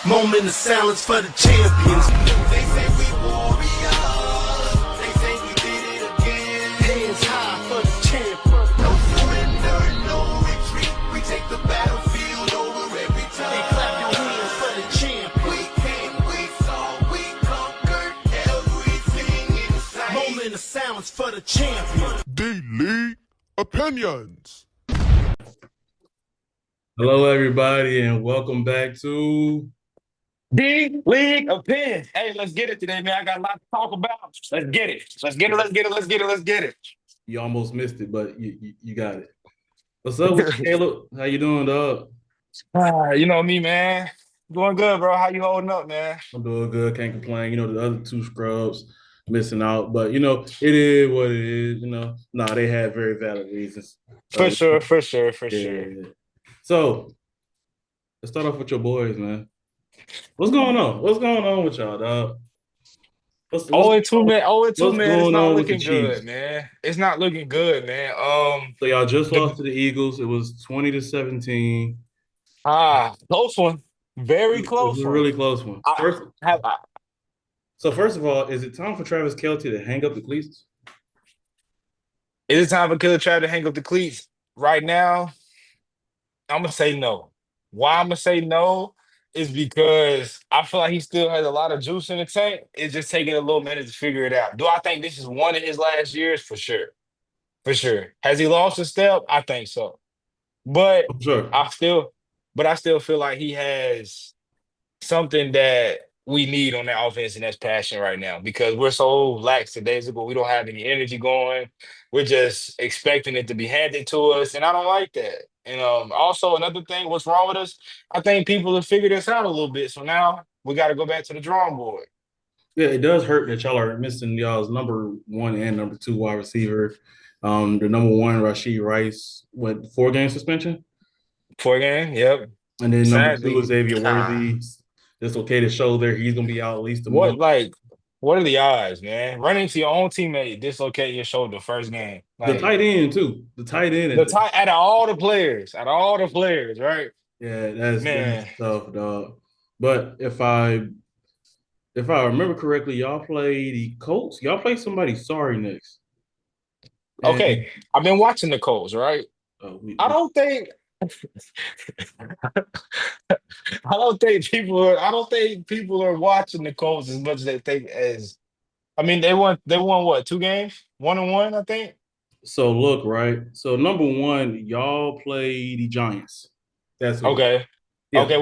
Moment of silence for the champions. They say we warriors. They say we did it again. Hands high for the champion. No surrender, no retreat. We take the battlefield over every Hey, time. clap your hands for the champion. We came, we saw, we conquered everything in sight. Moment of silence for the champion. D-League Opinions. Hello, everybody, and welcome back to. D-League Opinions. Hey, let's get it today, man. I got a lot to talk about. Let's get it. Let's get it. Let's get it. Let's get it. Let's get it. You almost missed it, but you got it. What's up, with you, Caleb? How you doing, dog? You know me, man. Doing good, bro. How you holding up, man? I'm doing good. Can't complain. The other two scrubs missing out, but it is what it is. They had very valid reasons. For sure. Yeah. So let's start off with your boys, man. What's going on? What's going on with y'all, dog? What's 0-2, man. 0-2, what's man. It's going not on with the looking good, Chiefs? man. It's not looking good, man. So y'all just lost to the Eagles. It was 20-17. Close one. Very It close was a one. really close one. I have. First of all, is it time for Travis Kelce to hang up the cleats? Is it time for Killer Trav to hang up the cleats? Right now, I'm gonna say no. Why I'm gonna say no is because I feel like he still has a lot of juice in the tank. It's just taking a little minute to figure it out. Do I think this is one of his last years? For sure. For sure. Has he lost a step? I think so. But I'm sure. I still feel like he has something that we need on that offense, and that's passion right now because we're so lackadaisical. We don't have any energy going. We're just expecting it to be handed to us, and I don't like that. And also another thing, what's wrong with us? I think people have figured this out a little bit. So now we got to go back to the drawing board. Yeah, it does hurt that y'all are missing y'all's number one and number two wide receiver. The number one, Rashid Rice, 4-game suspension? 4 game, yep. And then number two Sadly, is Xavier Worthy. Dislocated shoulder. He's gonna be out at least a what month. like what are the odds, man? Running to your own teammate, dislocate your shoulder first game. The tight end too. The tight end. Out of all the players, right? Yeah, that's Man. tough, dog. But if I remember correctly, y'all play the Colts. Y'all play somebody sorry next. And, Okay, I've been watching the Colts, right? I don't think I don't think people are watching the Colts as much as they think as I mean they won what, 2 games? 1-1, I think. So look, right? So number one, y'all play the Giants. That's who. Okay. Yeah. Okay,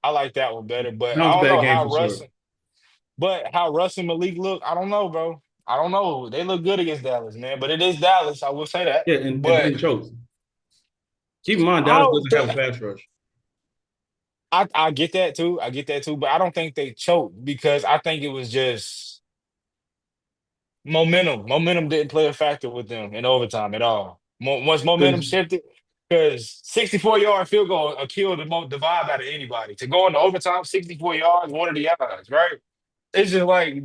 I like that one better, but That was I a don't bad know game how for Russ sure. but how Russ and Malik look, I don't know, bro. I don't know. They look good against Dallas, man, but it is Dallas, I will say that. Yeah, and But then chokes. Keep in mind, I Dallas don't doesn't have think a pass rush. I get that too. I get that too, but I don't think they choked because I think it was just momentum. Momentum didn't play a factor with them in overtime at all. Once momentum Because shifted, because 64-yard field goal killed the vibe out of anybody. To go into overtime, 64 yards, one of the odds, right? It's just like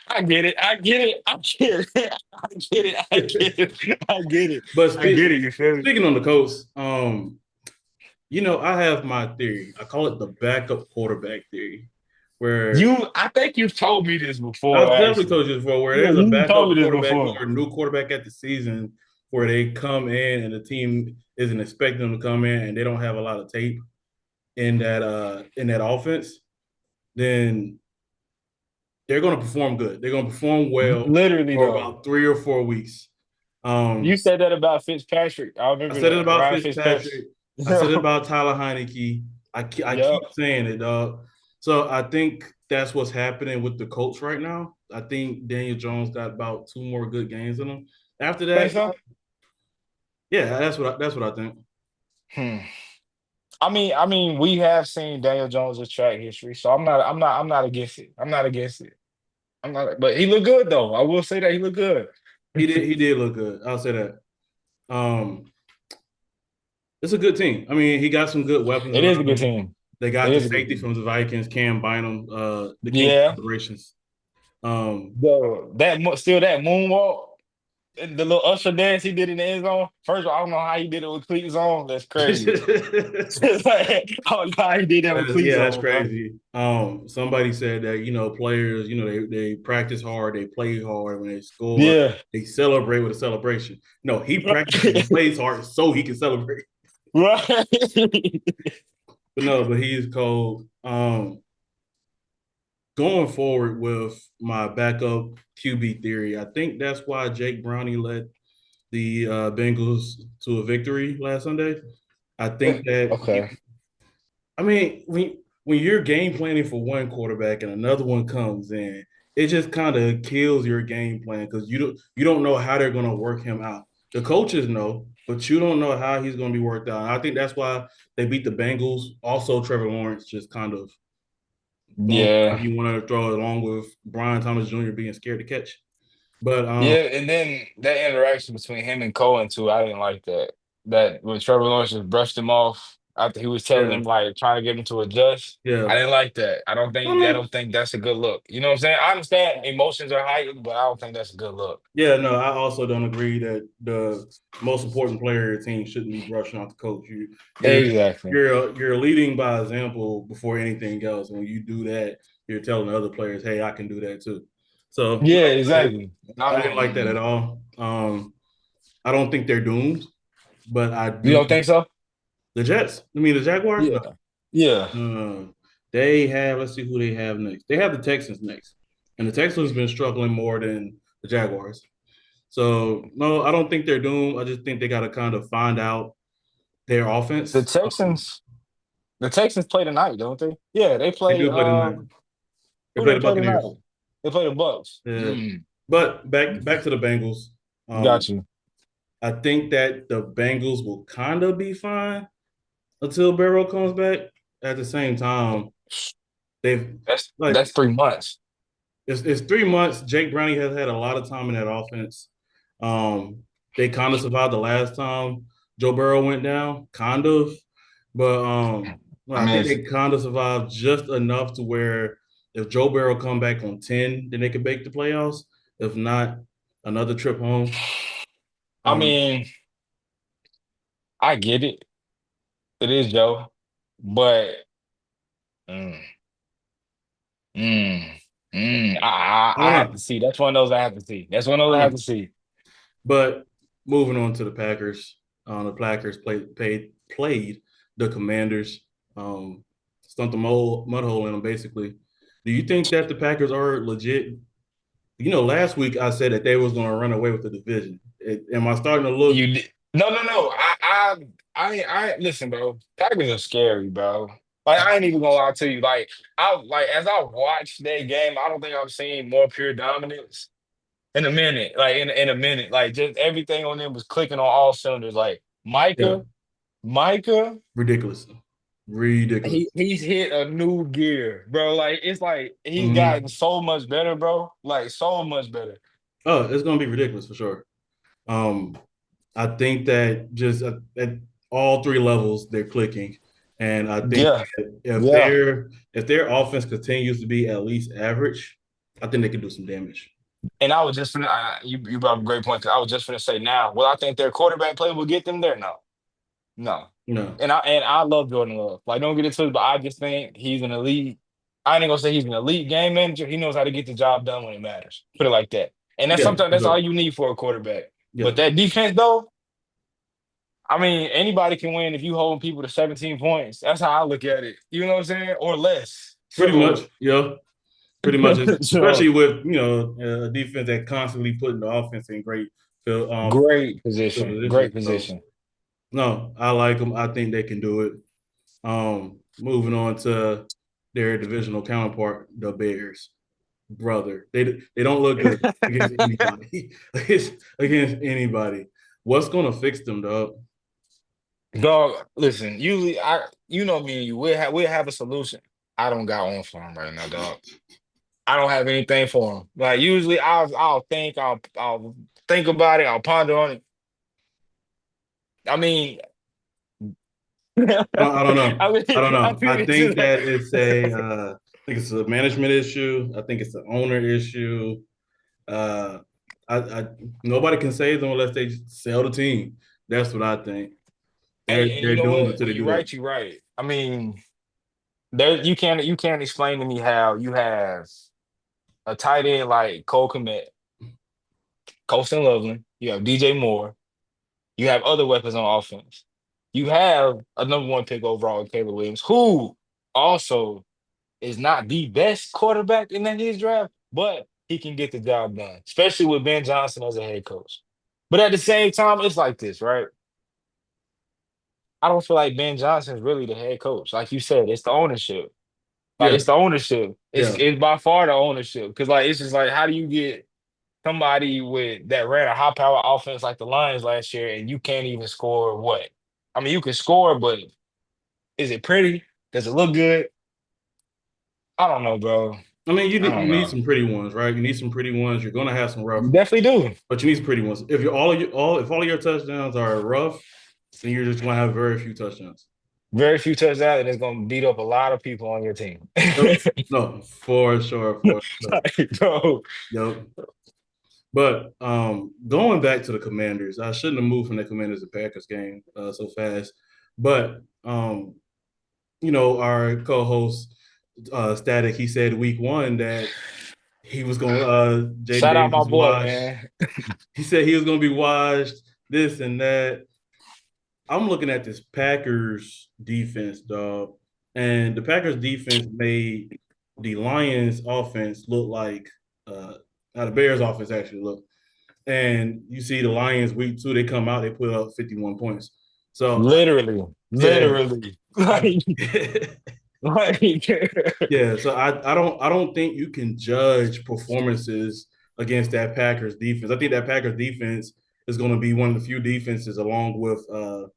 I get it. I get it. I get it. I get it. I get it. I get it. But I get it. You feel me? speaking on the Colts, I have my theory. I call it the backup quarterback theory, where I think you've told me this before, I've definitely actually. told you this before, where Yeah, there's a you backup told me this quarterback before. or a new quarterback at the season where they come in and the team isn't expecting them to come in and they don't have a lot of tape in that offense, then they're going to perform good. They're going to perform well Literally, for though. about 3 or 4 weeks. You said that about Fitzpatrick. I I remember said it that. about Ryan Fitzpatrick. I said it about Tyler Heineke. I Yep. keep saying it, dog. So I think that's what's happening with the Colts right now. I think Daniel Jones got about 2 more good games in him. After Think that, so? yeah, that's what I think. I mean, we have seen Daniel Jones' track history, so I'm not against it. I'm not against it. But he looked good though. I will say that he looked good. He did look good. I'll say that. It's a good team. I mean, he got some good weapons It is a around good him. team. They got It the is a good safety team. from the Vikings, Cam Bynum, the king Yeah. of operations. Um, Still that moonwalk. And the little usher dance he did in the end zone. First of all, I don't know how he did it with cleats on. That's crazy. It's like, I don't know how he did that with cleats Yeah, that's on, bro. crazy. Somebody said that players, they practice hard, they play hard. When they score, Yeah. they celebrate with a celebration. No, he practices and plays hard so he can celebrate. Right. But no, but he's cold. Going forward with my backup QB theory, I think that's why Jake Browning led the Bengals to a victory last Sunday. I think that Okay. I mean, when you're game planning for one quarterback and another one comes in, it just kind of kills your game plan because you don't know how they're going to work him out. The coaches know, but you don't know how he's going to be worked out. And I think that's why they beat the Bengals. Also, Trevor Lawrence just kind of throwing Yeah. whatever you want to throw, along with Brian Thomas Jr. being scared to catch. But Yeah, and then that interaction between him and Cohen too, I didn't like that. That when Trevor Lawrence just brushed him off after he was telling yeah, him like trying to get him to adjust. I yeah. didn't like that. I mean, I don't think that's a good look. You know what I'm saying? I understand emotions are heightened, but I don't think that's a good look. yeah, no, I also don't agree that the most important player of your team shouldn't be brushing off the coach. You're Exactly. you're leading by example before anything else. When you do that, you're telling the other players, "Hey, I can do that too." So no, Yeah, I, exactly. I I don't. didn't like that at all. I don't think they're doomed, but I You do. don't think so? The Jets. I mean, the Jaguars. No, Yeah. Yeah. they have. Let's see who they have next. They have the Texans next, and the Texans have been struggling more than the Jaguars. So no, I don't think they're doomed. I just think they got to kind of find out their The offense. Texans, the Texans play tonight, don't they? Yeah, they They play do play tonight. They who play they the play tonight? Buccaneers. They play the Bucks. Yeah. But back to the Bengals. Um, Got you. I think that the Bengals will kind of be fine until Barrow comes back. At the same time, they've That's like 3 months. it's 3 months. Jake Browning has had a lot of time in that offense. Um, they kind of survived the last time Joe Burrow went down, kind of, but well, I I mean, think they kind of survived just enough to where if Joe Burrow come back on 10, then they could make the playoffs. If not, another trip home. I Um, mean, I get it. It is Joe, but mm, mm, I don't I have to know. see. That's one of those I have to see. That's one of I those I don't have know. to see. But moving on to the Packers, the Packers played the Commanders, stumped the mud hole in them basically. Do you think that the Packers are legit? Last week I said that they was going to run away with the division. Am I starting to look? No, no, no. Listen, bro. Packers are scary, bro. Like I ain't even gonna lie to you. Like as I watched that game, I don't think I've seen more pure dominance in a minute. Like in a minute, like just everything on them was clicking on all cylinders. Like Yeah, Micah, ridiculous, ridiculous. he's hit a new gear, bro. Like he's gotten Hmm. so much better, bro. Like so much better. Oh, it's going to be ridiculous for sure. Um, I think that just at all three levels they're clicking, and I think Yeah, that if yeah. their offense continues to be at least average, I think they can do some damage. And I was just finna, you brought up a great point. 'Cause I was just finna say now, well, I think their quarterback play will get them there. No, no. No, And I love Jordan Love. Like, don't get it twisted, but I just think he's an elite. I ain't gonna say he's an elite game manager. He knows how to get the job done when it matters. Put it like that. And that's yeah, sometimes for that's all sure. you need for a quarterback. Yeah, But that defense, though, I mean, anybody can win if you holding people to 17 points. That's how I look at it. You know what I'm saying? Or less. pretty much. So, Yeah, pretty much. Especially so with a defense that constantly putting the offense in great field great field position. position. Great So position. no, I like them. I think they can do it. Moving on to their divisional counterpart, the Bears. Brother, they don't look good against anybody. against anybody. What's gonna fix them, dog? Dog, listen, usually you know me and you, we'll have a solution. I don't got one for him right now, dog. I don't have anything for him. Like usually I'll think about it, I'll ponder on it. I mean, I don't know. I mean, I don't I know. feel I it's think just that like it's I think it's a management issue. I think it's an owner issue. Uh, I nobody can save them unless they sell the team. That's what I think. And you They're know doomed what? until When they do that. you're right. I mean, there you can't explain to me how you have a tight end like Cole Kmet, Colston Loveland, you have DJ Moore, you have other weapons on offense. You have a number one pick overall, Caleb Williams, who also is not the best quarterback in that his draft, but he can get the job done, especially with Ben Johnson as a head coach. But at the same time, it's like this, right? I don't feel like Ben Johnson is really the head coach. Like you said, it's the ownership. Like Yeah, it's the ownership. It's yeah. it's by far the ownership. Because like it's just like how do you get somebody with that ran a high power offense like the Lions last year and you can't even score what? I mean, you can score, but is it pretty? Does it look good? I don't know, bro. I mean, I don't you need know. some pretty ones, right? You need some pretty ones. You're gonna have some rough You ones, definitely do. but you need some pretty ones. If you're all if all of your touchdowns are rough, then you're just gonna have very few touchdowns. Very few touchdowns, and it's gonna beat up a lot of people on your team. Yep. No, for sure, for sure. Like, bro, Yep. But going back to the Commanders, I shouldn't have moved from the Commanders and Packers game so fast. But our co-host Static, he said week one that he was going Jaden shout out Davis my was boy, washed. man. He said he was gonna be washed, this and that. I'm looking at this Packers defense, dog. And the Packers defense made the Lions offense look like how the Bears offense actually look. And you see the Lions week two, they come out, they put up 51 points. So Literally, yeah, literally, I, like, like, yeah. So I don't think you can judge performances against that Packers defense. I think that Packers defense is going to be one of the few defenses, along with the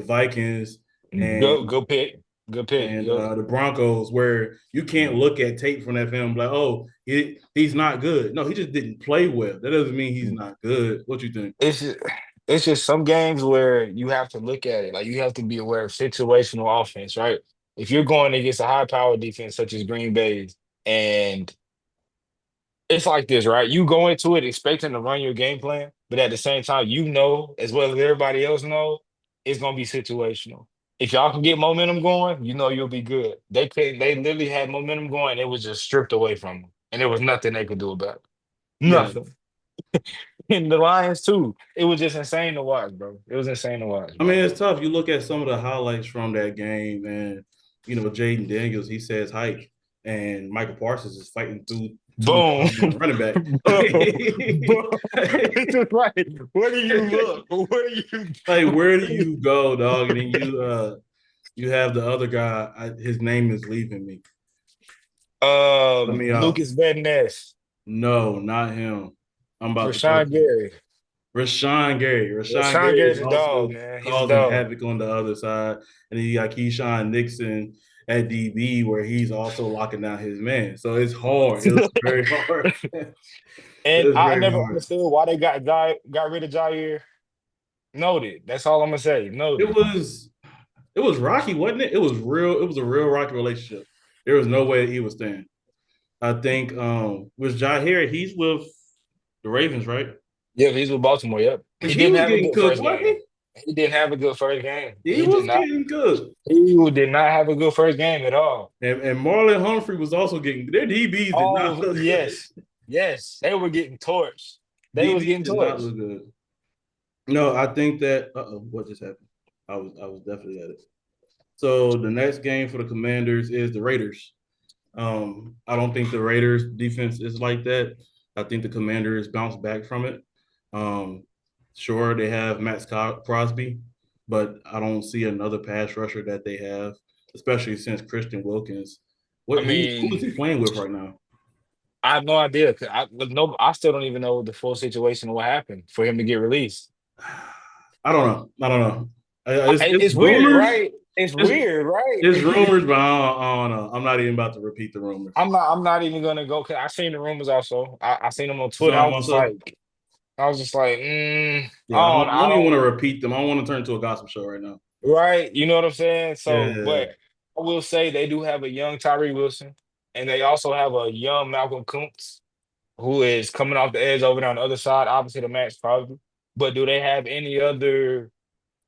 Vikings and good pick, good pick. Yep. the Broncos, where you can't look at tape from that film like, oh, he's not good. No, he just didn't play well. That doesn't mean he's not good. What you think? It's just, it's just some games where you have to look at it. Like you have to be aware of situational offense, right? If you're going against a high power defense such as Green Bay's, and it's like this, right? You go into it expecting to run your game plan, but at the same time, you know as well as everybody else know, it's gonna be situational. If y'all can get momentum going, you know you'll be good. They could, they literally had momentum going, it was just stripped away from them, and there was nothing they could do about it. Yeah, Nothing. And the Lions too. It was just insane to watch, bro. It was insane to watch, I mean, bro. it's tough. You look at some of the highlights from that game, and Jaden Daniels, he says hike, and Michael Parsons is fighting through two Boom. running back. Boom. It's just like, where do you look? Where do you Like, where do you go, dog? And then you have the other guy. His name is leaving me. Let me out. Lucas Van Ness, No, not him. I'm about to Rashawn talk to you. Gary. Rashawn Gary. Rashawn Rashawn Gary Gary's is a dog, also man. He's a causing dog. havoc on the other side. And then you got Keyshawn Nixon at DB, where he's also locking down his man. So it's hard. It's very hard. And It's I very never hard. understood why they got rid of Jair. Noted. That's all I'm gonna say. It Noted. was it was rocky, wasn't it? It was real. It was a real rocky relationship. There was no way he was staying. I think with Jair, he's with the Ravens, right? Yep, he's with Baltimore. Yep. He Because he didn't was have a getting good cooked, first wasn't game. he? He didn't have a good first game. He He did was not. getting cooked. He did not have a good first game at all. And Marlon Humphrey was also getting their DBs did not Oh look good. yes, yes, they were getting torched. They was DBs getting did not torched. look good. No, I think that what just happened? I was definitely at it. So the next game for the Commanders is the Raiders. I don't think the Raiders defense is like that. I think the Commanders bounce back from it. Um, sure, they have Matt Scott Crosby, but I don't see another pass rusher that they have, especially since Christian Wilkins. I Who is mean, he playing with right now? I have no idea. No, I still don't even know the full situation of what happened for him to get released. I don't know. I don't know. It's It's weird, rumors. right? It's It's, weird, it's right? rumors, but I don't know. I'm not even about to repeat the rumors. I'm not even gonna go. Cause I seen the rumors also. I seen them on You Twitter. saw him also? I was just like, Yeah, I I don't even want to don't, repeat them. I don't want to turn into a gospel show right now. right? You know what I'm saying? So, Yeah. but I will say they do have a young Tyree Wilson, and they also have a young Malcolm Kuntz. who is coming off the edge over there on the other side, obviously the Max probably. But do they have any other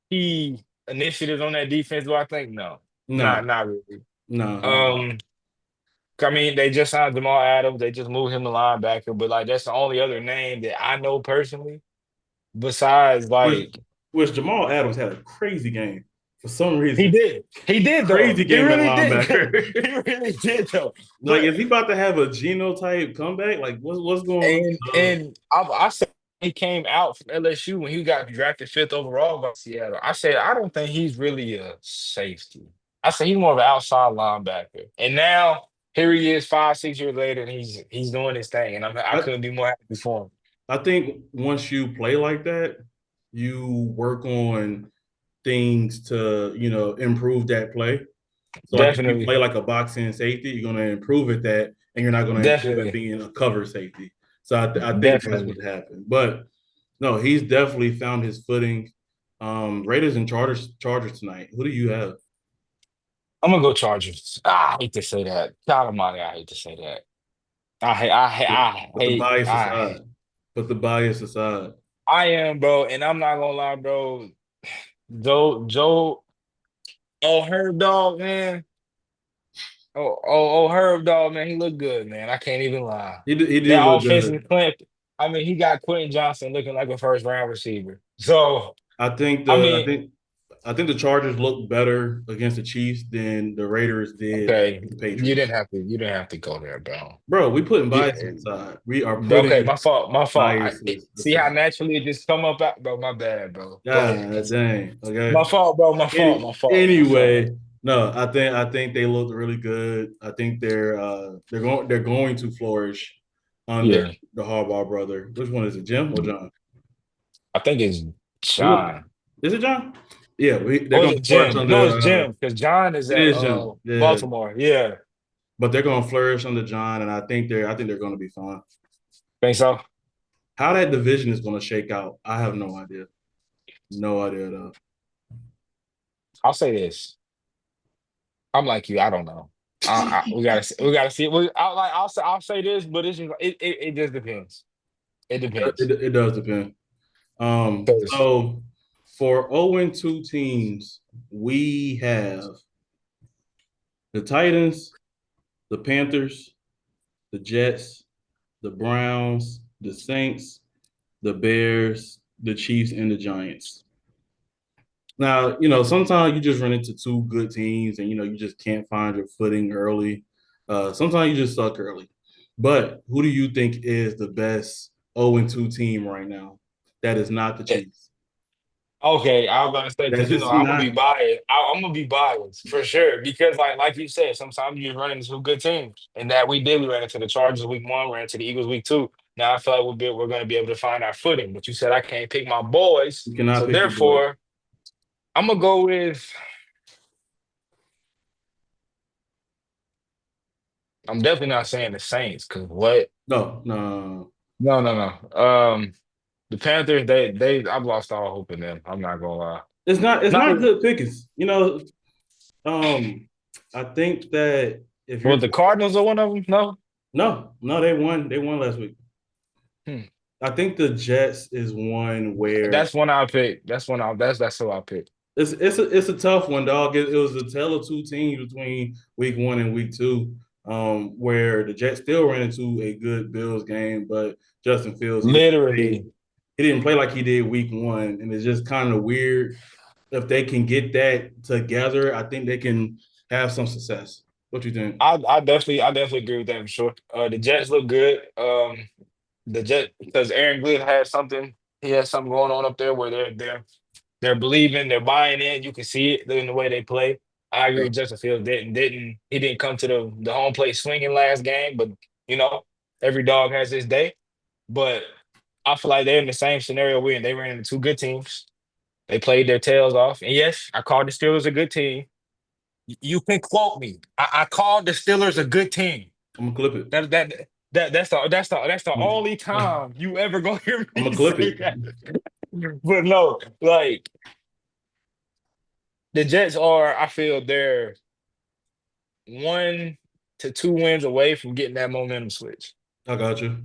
key initiatives on that defense? Do I think no, No, not really. no, no. Um, I mean, they just signed Jamal Adams. They just moved him to linebacker, but like that's the only other name that I know personally. Besides, Which like which Jamal Adams had a crazy game for some he reason. did, he did though. Crazy He game at really did. linebacker. He really did though. Like, But is he about to have a genotype comeback? Like, what's going on? I said he came out from LSU when he got drafted fifth overall by Seattle. I said I don't think he's really a safety. I said he's more of an outside linebacker. And now here he is, 5, 6 years later, and he's doing his thing. And I I, couldn't be more happy for him. I think once you play like that, you work on things to, improve that play. So like if you Definitely, play like a boxing safety, you're gonna improve at that, and you're not gonna improve at definitely, being a cover safety. So I think that's what definitely. happened. But no, he's definitely found his footing. Raiders and Chargers tonight. Who do you have? I'm gonna go Chargers. I hate to say that. God Almighty, I hate to say that. Put the bias I hate. aside. Put the bias aside. I am, bro, and I'm not gonna lie, bro. Joe, oh Herb Dog, man. Herb Dog, man. He looked good, man. I can't even lie. He did That look offensive good. clip. I mean, he got Quentin Johnson looking like a first round receiver. So, I think I the I mean, think I think the Chargers looked better against the Chiefs than the Raiders did okay, against the Patriots. you didn't have to go there, bro. Bro, we putting biases You, aside. We are okay, putting my fault, my fault. biases See how aside. naturally it just come up out, bro. My bad, bro. Go ahead, God continue. dang. Okay. My fault, bro. My fault. My fault. My fault. Anyway, no, I think they looked really good. I think they're going to flourish under Yeah, the Harbaugh brother. Which one is it, Jim or John? I think it's Who John. is it, John? Yeah, they're Or is going it to flourish Jim? No, under. it's Jim because John is It at is Jim. Yeah, Baltimore. Yeah, but they're going to flourish under John, and I think they're going to be fine. think so. How that division is going to shake out, I have no idea. No idea at all. I'll say this. I'm like you. I don't know. We gotta see. We gotta see. I'll say this, but it just depends. It depends. It does depend. 'Cause So for 0-2 teams, we have the Titans, the Panthers, the Jets, the Browns, the Saints, the Bears, the Chiefs, and the Giants. Now, sometimes you just run into two good teams and, you just can't find your footing early. Sometimes you just suck early. But who do you think is the best 0-2 team right now? That is not the Chiefs. okay, I was gonna say That's because just I'm gonna be not. biased. I'm gonna be biased for sure because like you said, sometimes you just run into good teams, and that we did. We ran into the Chargers week 1, ran into the Eagles week 2. Now I feel like we're gonna be able to find our footing. But you said I can't pick my boys, You cannot so pick your boys. therefore I'm gonna go with. I'm definitely not saying the Saints because what? No, no, no, no. No, no, no. The Panthers, I've lost all hope in them. I'm not gonna lie. It's not Not good pickings. I think that if you're was the Cardinals or one of them? No. no, they won last week. Hmm. I think the Jets is one where That's one I picked. That's who I picked. it's a tough one, dog. It was a tale of two teams between week 1 and week 2, where the Jets still ran into a good Bills game, but Justin Fields Literally, he didn't play like he did week 1, and it's just kind of weird. If they can get that together, I think they can have some success. What you think? I definitely agree with that for sure. The Jets look good. The Jet because Aaron Glenn has something. He has something going on up there where they're believing, they're buying in. You can see it in the way they play. I agree. Justin Fields didn't come to the home plate swinging last game, but you know every dog has his day. But I feel like they're in the same scenario we're in. They ran into two good teams. They played their tails off, and yes, I called the Steelers a good team. You can quote me. I called the Steelers a good team. I'm gonna clip it. That's the I'm only time you ever gonna hear me gonna clip say it. that. But no, like the Jets are, I feel they're 1 to 2 wins away from getting that momentum switch. I got you.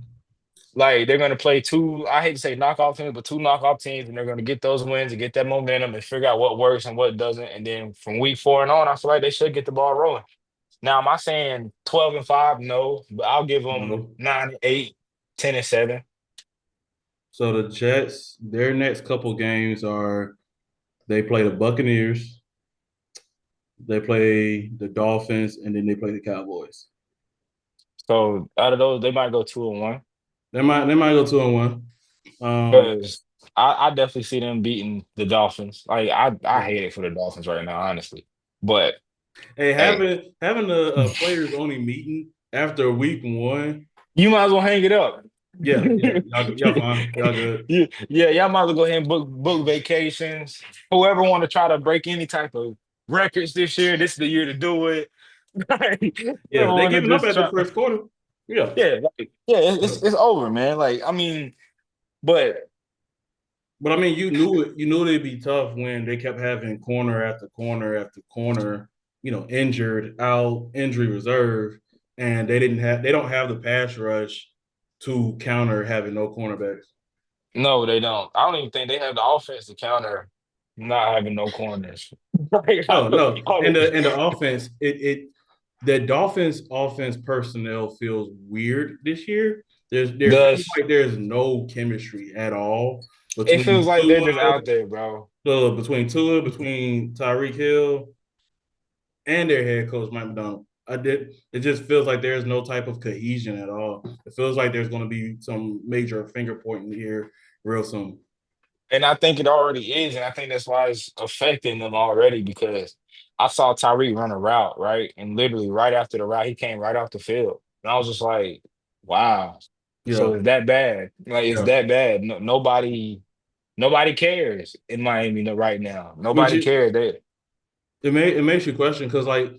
Like they're gonna play two, I hate to say knockoff teams, but two knockoff teams, and they're gonna get those wins and get that momentum and figure out what works and what doesn't. And then from week 4 and on, I feel like they should get the ball rolling. Now, am I saying 12-5? No, but I'll give them No. 9-8, 10-7. So the Jets, their next couple games are they play the Buccaneers, they play the Dolphins, and then they play the Cowboys. So out of those, they might go 2-1. They might go 2-1. Because I definitely see them beating the Dolphins. Like I Yeah. hate it for the Dolphins right now, honestly. But Hey, hey, having the players only meeting after week 1. you might as well hang it up. Yeah, yeah, y'all fine, y'all good. Yeah, yeah, y'all might as well go ahead and book vacations. Whoever want to try to break any type of records this year, this is the year to do it. Yeah, Whoever they want to giving up just at the try, first quarter. Yeah, yeah, yeah, yeah. it's over, man. Like I mean, but But I mean, you knew it'd be tough when they kept having corner after corner after corner, injured, out, injury reserve, and they don't have the pass rush to counter having no cornerbacks. no, they don't. I don't even think they have the offense to counter not having no corners. Like, No, no. And honest- the offense, the Dolphins offense personnel feels weird this year. There feels Does like there's no chemistry at all it feels between like they're just out there, bro. Between Tyreek Hill and their head coach Mike McDonald. It just feels like there's no type of cohesion at all. It feels like there's going to be some major finger pointing here real soon. And I think it already is, and I think that's why it's affecting them already because I saw Tyreek run a route, right? And literally right after the route, he came right off the field. And I was just like, wow. So Yeah, it's that bad. Like it's yeah. that bad. No, nobody cares in Miami right now. Which Nobody cares. it makes you question because like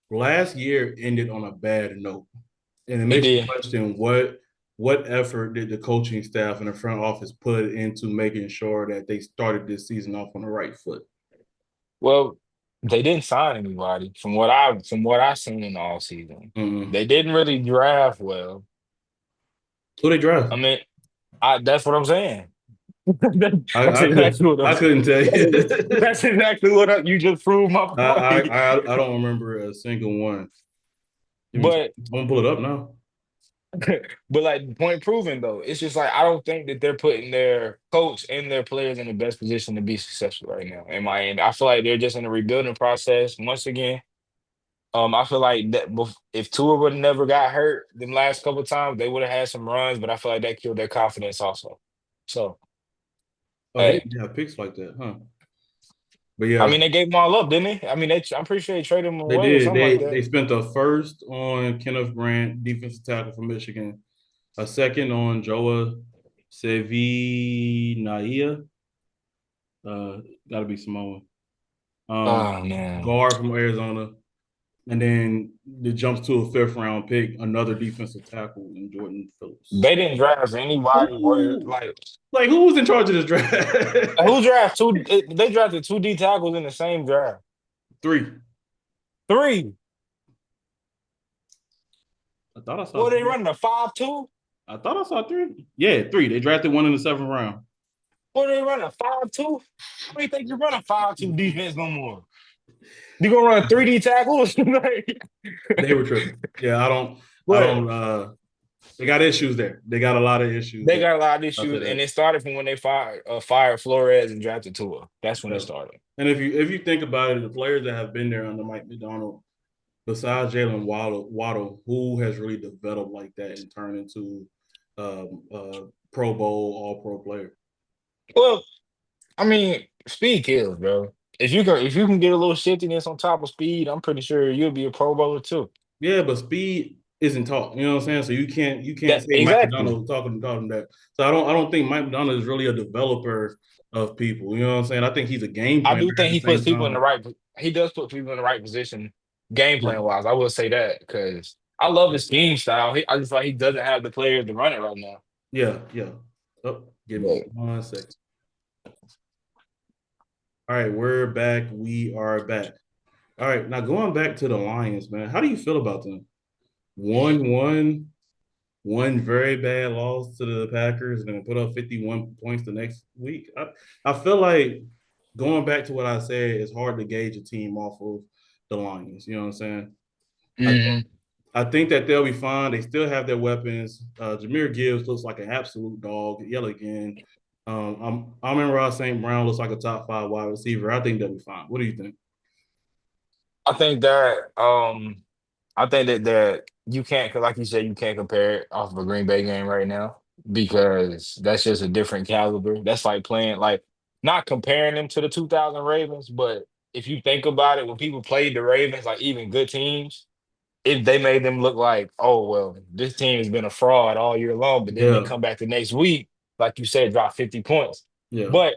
last year ended on a bad note, and it It makes you did. question what effort did the coaching staff and the front office put into making sure that they started this season off on the right foot. Well, they didn't sign anybody from what I seen in the all season. Mm-hmm. They didn't really draft well. Who they draft? I mean, that's what I'm saying. That's I could exactly what I'm I saying. couldn't tell you. That's exactly what you just proved my I, point. I don't remember a single one. Give me. But I'm gonna pull it up now. but like point proven though, it's just like I don't think that they're putting their coach and their players in the best position to be successful right now in Miami. I feel like they're just in a rebuilding process once again. I feel like that if Tua would have never got hurt the last couple of times, they would have had some runs, but I feel like that killed their confidence also. So, Oh, they hey, didn't have picks like that, huh? But I yeah, mean, they gave them all up, didn't they? I mean, I'm pretty sure they traded them they away or did. something like They that. spent a first on Kenneth Grant, defensive tackle from Michigan, a second on Joa Sevinaia, uh, got to be Samoan, um, Oh man, guard from Arizona, and then it jumps to a fifth round pick, another defensive tackle in Jordan Phillips. they didn't draft anybody worth Ooh. like Like who was in charge of this draft? who draft two. They drafted two D tackles in the same draft. Three. Three. I thought I saw What they three. running a 5-2? I thought I saw three. Yeah, three. They drafted one in the seventh round. What they running a 5-2? How do you think you run a 5-2 defense no more? You gonna run 3D tackles? Like, They were tripping. Yeah, I but don't they got issues there. They got a lot of issues they there. got a lot of I'll say issues, and that. it started from when they fired Flores and drafted Tua. That's when it Yeah. started. And if you think about it, the players that have been there under Mike McDonald, besides Jalen Waddle, who has really developed like that and turned into Pro Bowl, All Pro player. Well, I mean, speed kills, bro. If you can get a little shiftiness on top of speed, I'm pretty sure you'll be a Pro Bowler too. Yeah, but speed isn't taught. You know what I'm saying? So you can't That say Mike exactly. McDonald talking that. So I don't think Mike McDonald is really a developer of people. You know what I'm saying? I think he's a game I planner do at think the he puts same people in the time. right. He does put people in the right position, game Yeah, plan wise. I will say that because I love his scheme style. I just like he doesn't have the players to run it right now. yeah, yeah. Oh, give me But 1 second. All right, we're back. We are back. All right, now going back to the Lions, man. How do you feel about them? 1-1. one very bad loss to the Packers and then put up 51 points the next week. I feel like going back to what I said, it's hard to gauge a team off of the Lions. You know what I'm saying? I Hmm. I think that they'll be fine. They still have their weapons. Jameer Gibbs looks like an absolute dog yet again. I'm Ross St. Brown looks like a top five wide receiver. I think they'll be fine. What do you think? I think that I think that you can't, 'cause like you said, you can't compare it off of a Green Bay game right now because that's just a different caliber. That's like playing like not comparing them to the 2000 Ravens, but if you think about it, when people played the Ravens, like even good teams, if they made them look like, oh well, this team has been a fraud all year long, but then they Yeah, come back the next week, like you said, drop 50 points. yeah. But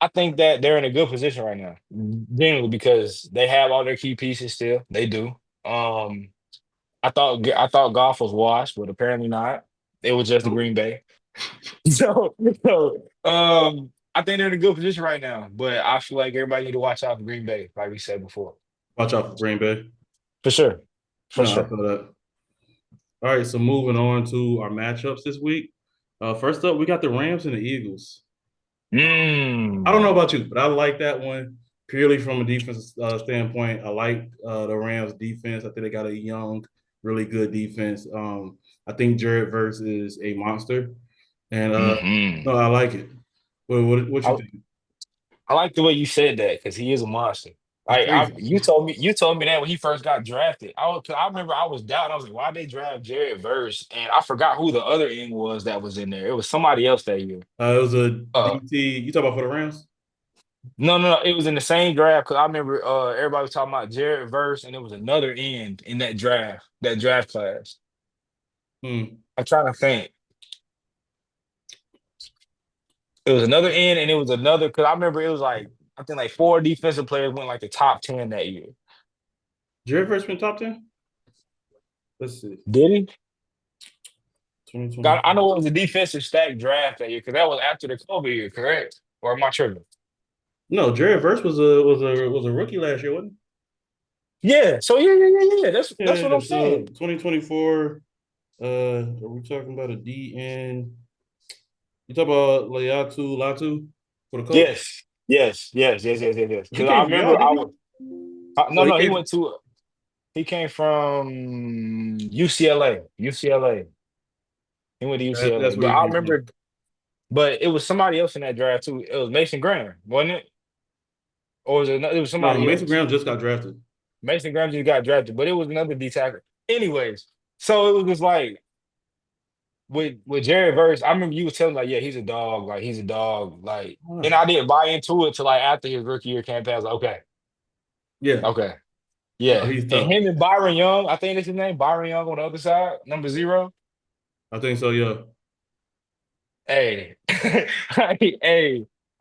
I think that they're in a good position right now, generally because they have all their key pieces still. They do. Um, I thought golf was washed, but apparently not. It was just the Nope. Green Bay. So, I think they're in a good position right now. But I feel like everybody need to watch out for Green Bay, like we said before. Watch out for Green Bay. For sure. For No, I sure. feel that. All right, so moving on to our matchups this week. First up, we got the Rams and the Eagles. I don't know Mm. about you, but I like that one purely from a defense standpoint. I like the Rams defense. I think they got a young, really good defense. I think Jared Verse is a monster, and Hmm. no, I like it. What you I, think? I like the way you said that because he is a monster. He's Like crazy. you told me that when he first got drafted. 'Cause I remember I was down. I was like, why they draft Jared Verse? And I forgot who the other end was that was in there. It was somebody else that year. It was a Uh, DT. You talk about for the Rams? no, no, no. It was in the same draft because I remember everybody was talking about Jared Verse, and it was another end in that draft class. Hmm. I'm trying to think. It was another end, and it was another because I remember it was like I think like four defensive players went like the top 10 that year. Jared Verse been top 10. Let's see. Did he? I 2020. know it was a defensive stack draft that year because that was after the COVID year, correct? Or am I tripping? No, Jared Verse was a rookie last year, wasn't Yeah. So yeah. he? That's what Yeah. I'm So saying. 2024. Are we talking about a DN? You talk about Latu for the Colts? Yes. He Because I came from y'all, remember I didn't he? was no Well, he no he came. went to he came from UCLA. UCLA. He went to That's UCLA. where But he I came from. remember, but it was somebody else in that draft too. It was Mason Graham, wasn't it? Or it was No, somebody Mason else. Graham just got drafted. Mason Graham just got drafted, but it was another D tackle. Anyways, so it was just like with Jerry Verse, I remember you was telling like, yeah, he's a dog, like he's a dog, like, and Oh, I didn't buy into it till like after his rookie year campaign. I was like, okay, yeah, okay, no, yeah. he's And tough. him and Byron Young, I think that's his name, Byron Young on the other side, number 0. I think so. Yeah, Hey, hey,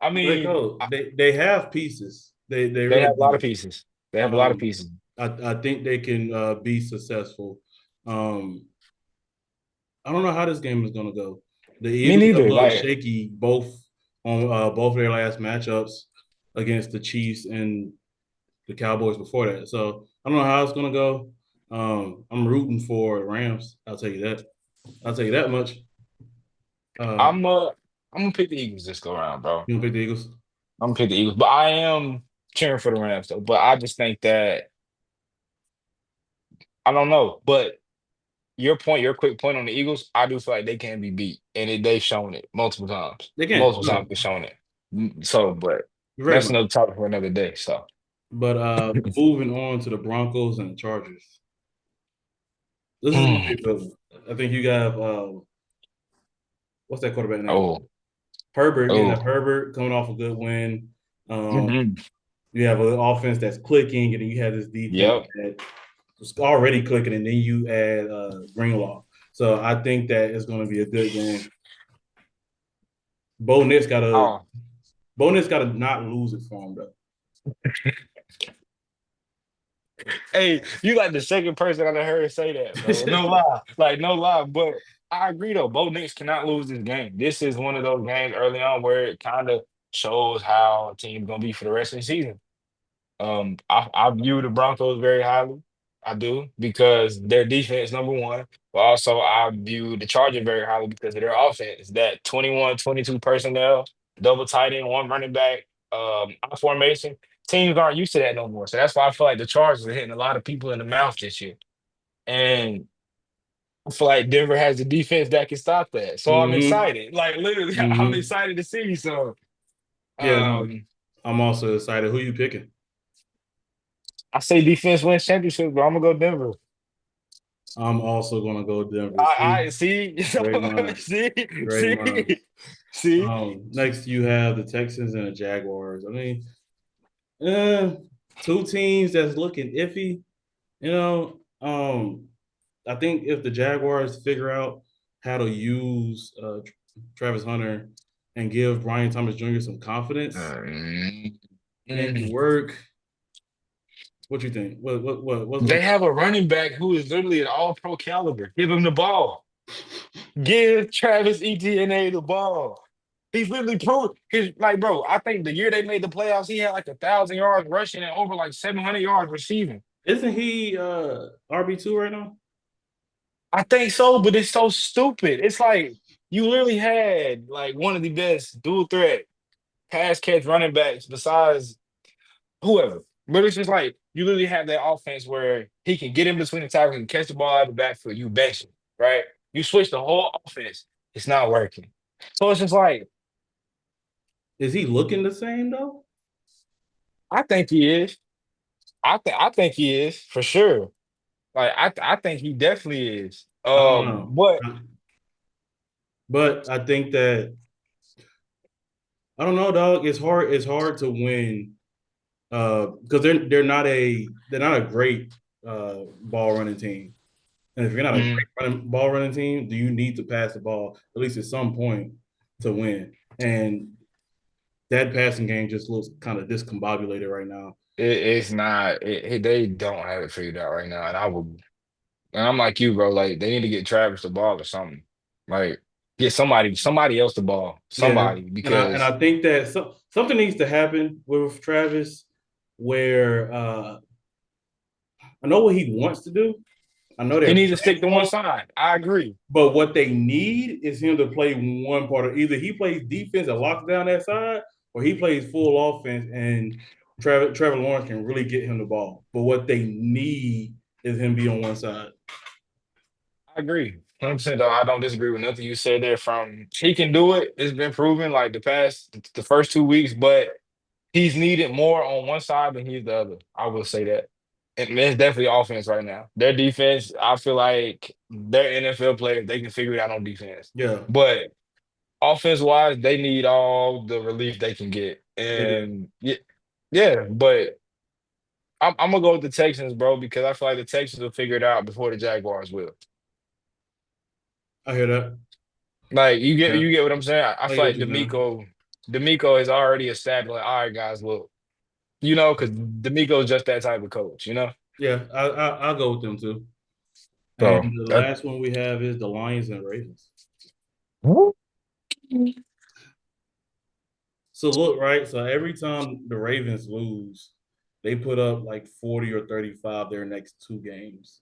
I they mean, cold. They have pieces. They they really have a lot of do. pieces. They have a lot of Um, pieces. I think they can be successful. Um, I don't know how this game is gonna go. The Me Eagles have neither. looked Like, shaky both of their last matchups against the Chiefs and the Cowboys before that. So I don't know how it's gonna go. I'm rooting for Rams. I'll tell you that. I'll tell you that much. Uh, I'm uh, I'm gonna pick the Eagles this go around, bro. you gonna pick the Eagles? I'm gonna pick the Eagles, but I am cheering for the Rams though. But I just think that I don't know. But your quick point on the Eagles, I do feel like they can be beat, and they've shown it multiple times. They can. Multiple times No, they've shown it. So, but you're very that's much. another topic for another day. So, But moving on to the Broncos and the Chargers. This is gonna be a mm, good one. I think you got what's that quarterback name? oh, Herbert. You have oh, Herbert coming off a good win. Um, hmm, you have an offense that's clicking, and then you have this defense yep. that was already clicking, and then you add Greenlaw. So I think that it's going to be a good game. Bo Nix got to Oh, Bo Nix got to not lose it for him though. hey, you like the second person I done heard say that, bro. No lie, like no lie. But I agree though. Bo Nix cannot lose this game. This is one of those games early on where it kind of shows how a team's gonna be for the rest of the season. I view the Broncos very highly. I do because their defense, number one. But also, I view the Chargers very highly because of their offense. That 21, 22 personnel, double tight end, one running back, I formation. Teams aren't used to that no more. So that's why I feel like the Chargers are hitting a lot of people in the mouth this year. And I feel like Denver has the defense that can stop that. So I'm Mm-hmm. excited. Like literally, I'm Mm-hmm. excited to see. So Yeah, no, um, I'm also excited. Who you picking? I say defense wins championships, but I'm gonna go Denver. I'm also gonna go Denver. See, I see, great minds, see, great see, minds. see. Next you have the Texans and the Jaguars. I mean, uh, two teams that's looking iffy. You know, I think if the Jaguars figure out how to use Travis Hunter and give Brian Thomas Jr. some confidence, Mm, make it mm. work. What you think? What's They on? have a running back who is literally an all-pro caliber. Give him the ball. Give Travis Etienne the ball. He's literally proved his like, bro. I think the year they made the playoffs, he had like 1,000 yards rushing and over like 700 yards receiving. Isn't he RB2 right now? I think so, but it's so stupid. It's like you literally had like one of the best dual threat pass catch running backs besides whoever. But it's just like you literally have that offense where he can get in between the tackles and catch the ball out of the backfield. You bench him, right? You switch the whole offense. It's not working. So it's just like Is he looking the same though? I think he is. I think he is for sure. Like I think he definitely is. I don't know. But But I think that I don't know, dog. It's hard to win because they're not a great ball running team. And if you're not a mm, great ball running team, do you need to pass the ball at least at some point to win? And that passing game just looks kind of discombobulated right now. it's not. They don't have it figured out right now, and I would. And I'm like you, bro. Like they need to get Travis the ball or something. Like get somebody else the ball, Yeah, somebody and because I think that something needs to happen with Travis, where I know what he wants to do. I know he they're needs to playing stick to for one him, side. I agree. but what they need is him to play one part of either he plays defense and locks down that side, or he plays full offense and Trevor Lawrence can really get him the ball. But what they need is him be on one side. I agree. 100% though. I don't disagree with nothing you said there. From he can do it. It's been proven like the first 2 weeks, but he's needed more on one side than he's the other. I will say that. And it's definitely offense right now. Their defense, I feel like they're NFL players. They can figure it out on defense. Yeah, But offense wise, they need all the relief they can get. they do. And yeah, yeah, but I'm gonna go with the Texans, bro, because I feel like the Texans will figure it out before the Jaguars will. I hear that. Like Yeah, you get what I'm saying? I I feel get like what you're saying. D'Amico has already established, like, all right, guys, look, because D'Amico's just that type of coach, you know? Yeah, I'll go with them too. And So the that last one we have is the Lions and Ravens. Woo. So look, right? So every time the Ravens lose, they put up like 40 or 35 their next two games.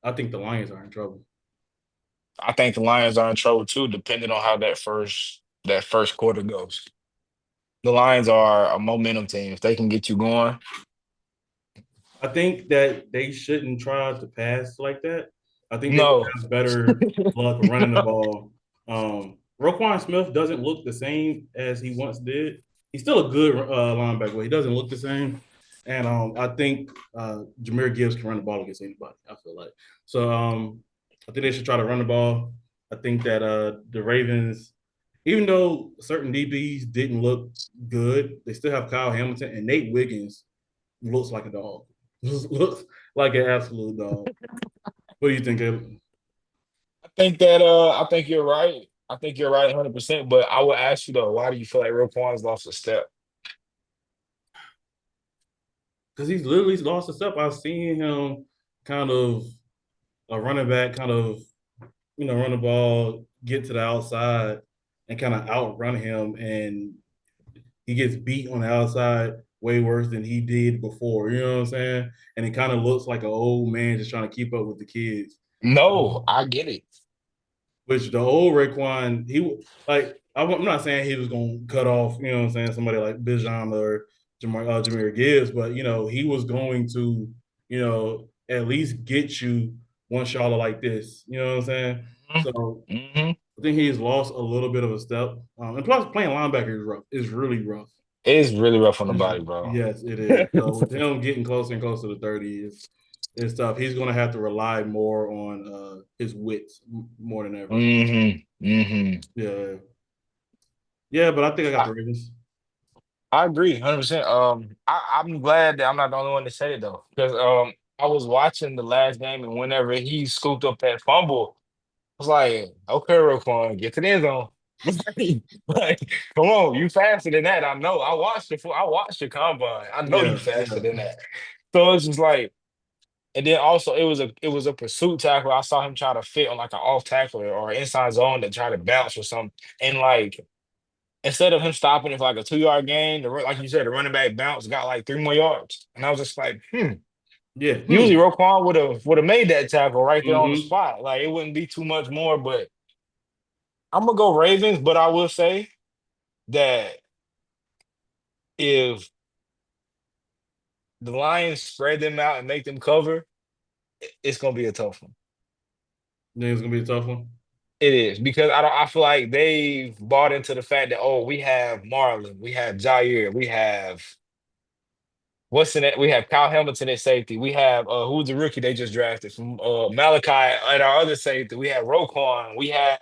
I think the Lions are in trouble. I think the Lions are in trouble too, depending on how that first quarter goes. The Lions are a momentum team. If they can get you going, I think that they shouldn't try to pass like that. I think they would no. have better luck running the ball. Roquan Smith doesn't look the same as he once did. He's still a good linebacker, but he doesn't look the same. And I think Jameer Gibbs can run the ball against anybody. I feel like so. I think they should try to run the ball. I think that the Ravens, even though certain DBs didn't look good, they still have Kyle Hamilton and Nate Wiggins looks like a dog. Looks like an absolute dog. What do you think, Caleb? I think you're right. I think you're right 100%. But I will ask you though, why do you feel like Roquan's lost a step? Because he's literally lost a step. I've seen him kind of a running back, kind of run the ball, get to the outside, and kind of outrun him, and he gets beat on the outside. way worse than he did before. You know what I'm saying? And he kind of looks like an old man just trying to keep up with the kids. No, I get it. Which the old Raekwon, I'm not saying he was gonna cut off, you know what I'm saying, somebody like Bijan or Jameer Gibbs, but he was going to, at least get you one shot like this. You know what I'm saying? So Mm-hmm. I think he's lost a little bit of a step. And plus playing linebacker is rough. Is really rough. It's really rough on the body, bro. Yes, it is. So with him getting closer and closer to 30 is tough. He's gonna have to rely more on his wits more than ever. Mm-hmm. Mm-hmm. Yeah. Yeah, but I think I got the Ravens. I agree, 100%. I'm glad that I'm not the only one to say it though, because I was watching the last game, and whenever he scooped up that fumble, I was like, okay, Roquan, get to the end zone. Like, come on, you faster than that. I know. I watched the combine. I know you Yeah, faster yeah. than that. So it's just like, and then also it was a pursuit tackle. I saw him try to fit on like an off tackle or inside zone to try to bounce or something, and like instead of him stopping it for like a 2 yard gain, like you said, the running back bounce got like 3 more yards. And I was just like, Yeah. Usually Roquan would have made that tackle right there on the Mm-hmm. spot. Like it wouldn't be too much more, but I'm gonna go Ravens, but I will say that if the Lions spread them out and make them cover, it's gonna be a tough one. Think it's gonna be a tough one. It is because I feel like they've bought into the fact that we have Marlon, we have Jair, we have what's in it? We have Kyle Hamilton at safety. We have who's the rookie they just drafted from Malachi at our other safety. We have Roquan. We have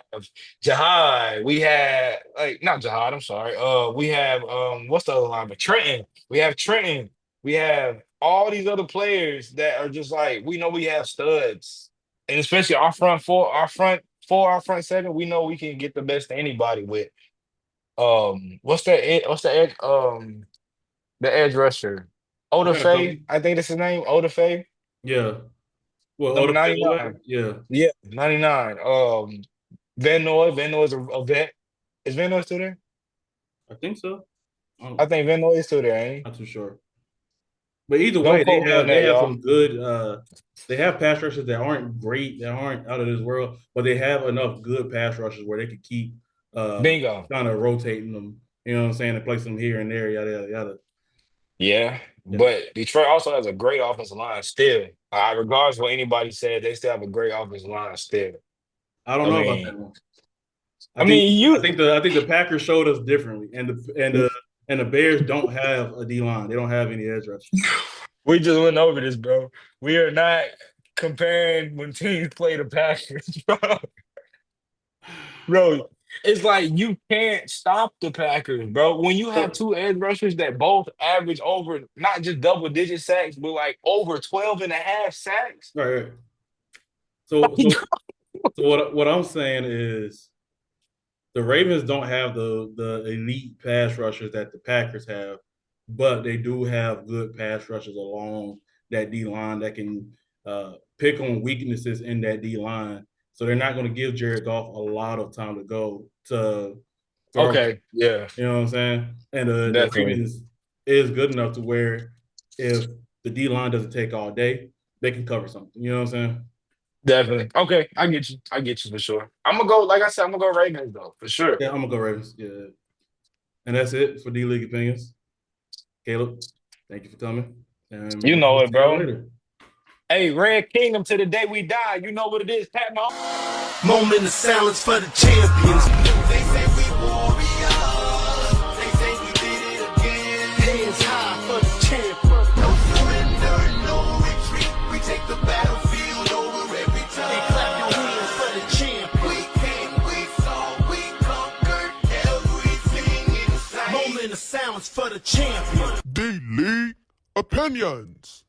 Jihad. We have like not Jihad. I'm sorry. We have what's the other line? But Trenton. We have Trenton. We have all these other players that are just like we know we have studs, and especially our front four, our front seven. We know we can get the best of anybody with. What's that? What's the edge? The edge rusher. I got a couple. Odafe, I think that's his name. Odafe, Yeah. Well, number Odafe 99. Yeah. Yeah, 99. Van Noy. Van Noy is a vet. Is Van Noy still there? I think so. I I'm think Van Noy is still there, ain't he? not too sure. But either way, Don't they quote me on have they that, have y'all. some good they have pass rushers that aren't great, that aren't out of this world, but they have enough good pass rushers where they could keep uh Bingo. kind of rotating them, you know what I'm saying, and place them here and there, yada yada yada. Yeah, Yeah. but Detroit also has a great offensive line still. Regardless of what anybody said, they still have a great offensive line still. I don't I know about mean, that one. I I think mean, I think the Packers showed us differently, and the Bears don't have a D line. They don't have any edge rushers. we just went over this, bro. We are not comparing when teams play the Packers, bro. Bro, it's like you can't stop the Packers, bro. When you have two edge rushers that both average over not just double digit sacks, but like over 12 and a half sacks. Right, right. So what I'm saying is the Ravens don't have the elite pass rushers that the Packers have, but they do have good pass rushers along that D line that can pick on weaknesses in that D line. So they're not going to give Jared Goff a lot of time to go to throw. Okay, yeah, You know what I'm saying? And the definitely. Ravens is good enough to where if the D line doesn't take all day, they can cover something. You know what I'm saying? Definitely. Okay, I get you. I get you for sure. I'm gonna go, like I said, I'm gonna go Ravens though, for sure. Yeah, I'm gonna go Ravens. Yeah, and that's it for D League opinions. Caleb, thank you for coming, and You we'll know it, see y'all bro. later. Hey, Red Kingdom to the day we die. You know what it is, Pat Mahomes. Moment of silence for the champions. They say we warriors. They say we did it again. Hands high for the champion. No surrender, no retreat. We take the battlefield over every And clap your time. hands for the champion. We came, we saw, we conquered everything in sight. Moment of silence for the champion. D League Opinions.